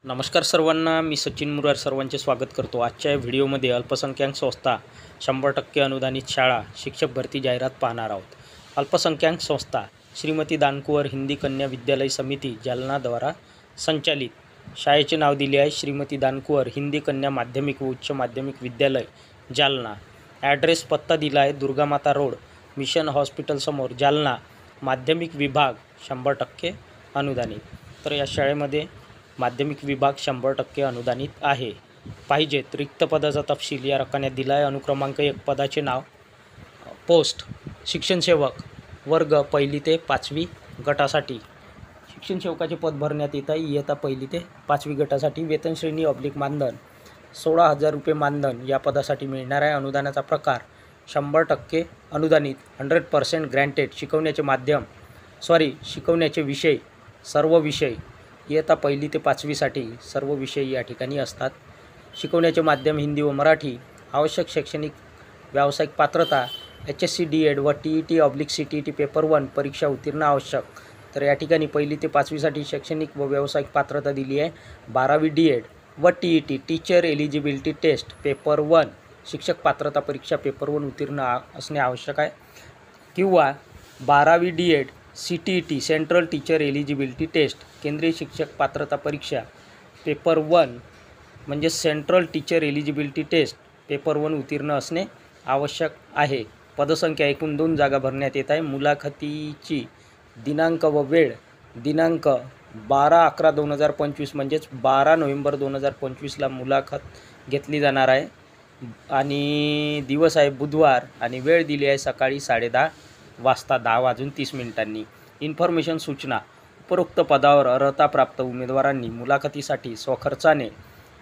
नमस्कार सर्वांना, मी सचिन मुरार सर्वांचे स्वागत करतो। आजच्या व्हिडिओमध्ये अल्पसंख्याक संस्था 100% अनुदानित शाळा शिक्षक भरती जाहिरात पाहणार आहोत। अल्पसंख्याक संस्था श्रीमती दानकुवर हिंदी कन्या विद्यालय समिती जालना द्वारा संचालित शाळेचे नाव दिले आहे श्रीमती दानकुवर हिंदी कन्या माध्यमिक व उच्च माध्यमिक विद्यालय जालना। ॲड्रेस पत्ता दिला आहे दुर्गामाता रोड, मिशन हॉस्पिटल समोर, जालना। माध्यमिक विभाग 100% अनुदानित। तर या शाळेमध्ये माध्यमिक विभाग 100% अनुदानित आहे। पाहिजेत रिक्त पदाचा तपशील या रकान्यात दिला आहे। अनुक्रमांक 1 पदाचे नाव, पोस्ट शिक्षण सेवक, वर्ग 1ली ते 5वी गटासाठी शिक्षण सेवकाचे पद भरण्यात येत आहे। इयत्ता 1ली ते 5वी गटासाठी वेतन श्रेणी मानधन 16,000 रुपये मानधन या पदासाठी मिळणार आहे। अनुदानाचा प्रकार 100% अनुदानित, 100% ग्रँटेड। शिकवण्याचे विषय सर्व विषय इयत्ता 1ली ते 5वीसाठी सर्व विषय या ठिकाणी असतात। शिकवण्याचे माध्यम हिंदी व मराठी। आवश्यक शैक्षणिक व्यावसायिक पात्रता HSC DED व TET/CTET पेपर 1 परीक्षा उत्तीर्ण आवश्यक। तर या ठिकाणी 1ली ते 5वीसाठी शैक्षणिक व व्यावसायिक पात्रता दिली आहे 12वी DED व TET teacher eligibility test paper 1 शिक्षक पात्रता परीक्षा पेपर 1 उत्तीर्ण असणे आवश्यक आहे, किंवा 12वी DED CTET central teacher eligibility test केंद्रीय शिक्षक पात्रता परीक्षा पेपर 1 म्हणजे central teacher eligibility test paper 1 उत्तीर्ण असणे आवश्यक आहे। पदसंख्या एकूण 2 जागा भरण्यात येत आहे। मुलाखतीची दिनांक व वेळ दिनांक 12/11/2025 म्हणजेच 12 नोव्हेंबर 2025ला मुलाखत घेतली जाणार आहे आणि दिवस आहे बुधवार आणि वेळ दिली आहे सकाळी 10:30 वाजता 10:30 इन्फॉर्मेशन सूचना, उपरोक्त पदावर अर्हता प्राप्त उमेदवारांनी मुलाखतीसाठी स्वखर्चाने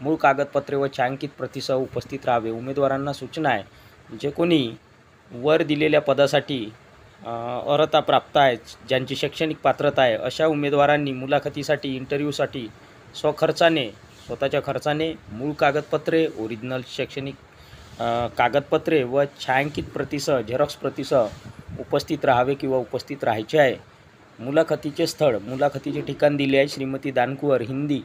मूळ कागदपत्रे व छायांकित प्रतीसह उपस्थित राहावे। उमेदवारांना सूचना आहे, जे कोणी वर दिलेल्या पदासाठी अर्हता प्राप्त आहे, ज्यांची शैक्षणिक पात्रता आहे, अशा उमेदवारांनी मुलाखतीसाठी इंटरव्ह्यूसाठी स्वतःच्या खर्चाने मूळ कागदपत्रे, ओरिजिनल शैक्षणिक कागदपत्रे व छायांकित प्रतीसह झेरॉक्स प्रतीसह उपस्थित राहावे किंवा उपस्थित राहायचे आहे। मुलाखतीचे स्थळ, मुलाखतीचे ठिकाण दिले आहे श्रीमती दानकुवर हिंदी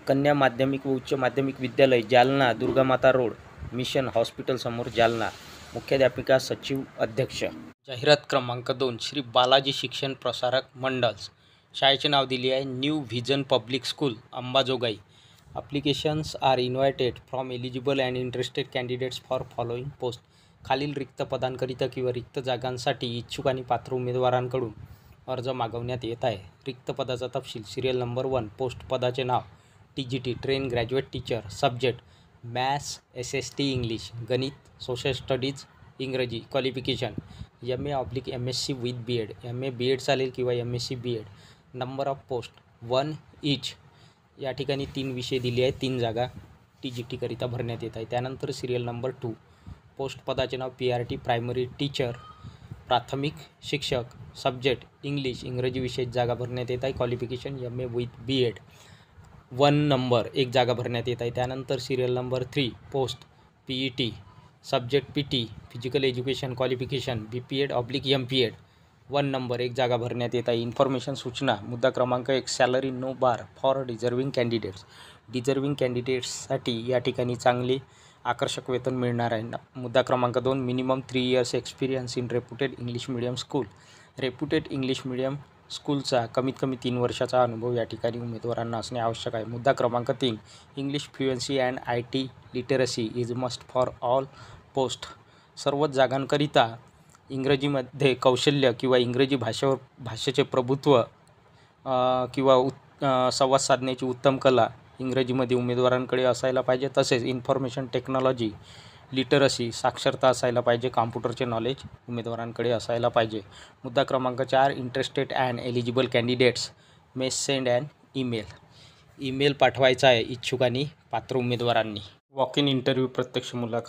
कन्या माध्यमिक व उच्च माध्यमिक विद्यालय Jalna, Durga Mata road, mission hospital समोर, जालना। मुख्याध्यापिका, सचिव, अध्यक्ष। जाहिरात क्रमांक 2 श्री बालाजी शिक्षण प्रसारक मंडल्स। शाळेचे नाव दिले आहे new vision public school, Ambajogai. Applications are invited from eligible and interested candidates for following post. खालील रिक्त पदांकरिता किंवा रिक्त जागांसाठी इच्छुक आणि पात्र उमेदवारांकडून अर्ज मागवण्यात येत आहे। रिक्त पदाचा तपशील, सिरियल नंबर 1 पोस्ट पदाचे नाव, TGT train graduate teacher, subject maths, SST English, गणित, सोशल स्टडीज, इंग्रजी। Qualification MA/MSc with BEd, MA BEd चालेल किंवा MSc BEd। Number of post 1 each. या ठिकाणी 3 विषय दिले आहेत, 3 जागा TGT करिता भरण्यात येत आहे। त्यानंतर सिरियल नंबर 2 पोस्ट पदाचे नाव PRT प्रायमरी टीचर, प्राथमिक शिक्षक, सब्जेक्ट इंग्लिश, इंग्रजी विषय जागा भरण्यात येत आहे। Qualification MA with BEd 1 number 1 जागा भरण्यात येत आहे। त्यानंतर serial number 3 post PET subject PT physical education, qualification BPEd/MPEd 1 number 1 जागा भरण्यात येत आहे। इन्फॉर्मेशन सूचना, मुद्दा क्रमांक 1 salary no bar for deserving candidates. Deserving कॅन्डिडेट्ससाठी या ठिकाणी चांगले आकर्षक वेतन मिळणार आहे। मुद्दा क्रमांक 2 minimum 3 years experience in reputed English medium school. Reputed English medium स्कूलचा कमीत कमी 3 वर्षाचा अनुभव या ठिकाणी उमेदवारांना असणे आवश्यक आहे। मुद्दा क्रमांक 3 English fluency and IT literacy is must for all post. सर्वच जागांकरिता इंग्रजीमध्ये कौशल्य किंवा इंग्रजी भाषेचे प्रभुत्व किंवा संवाद साधण्याची उत्तम कला इंग्रजीमध्ये उमेदवारांकडे असायला पाहिजे। तसेच इन्फॉर्मेशन टेक्नॉलॉजी लिटरसी साक्षरता असायला पाहिजे। कॉम्प्युटरचे नॉलेज उमेदवारांकडे असायला पाहिजे। मुद्दा क्रमांक 4 interested and eligible candidates may send an email पाठवायचा आहे इच्छुक आणि पात्र उमेदवारांनी। वॉक इन इंटरव्ह्यू प्रत्यक्ष मुलाखत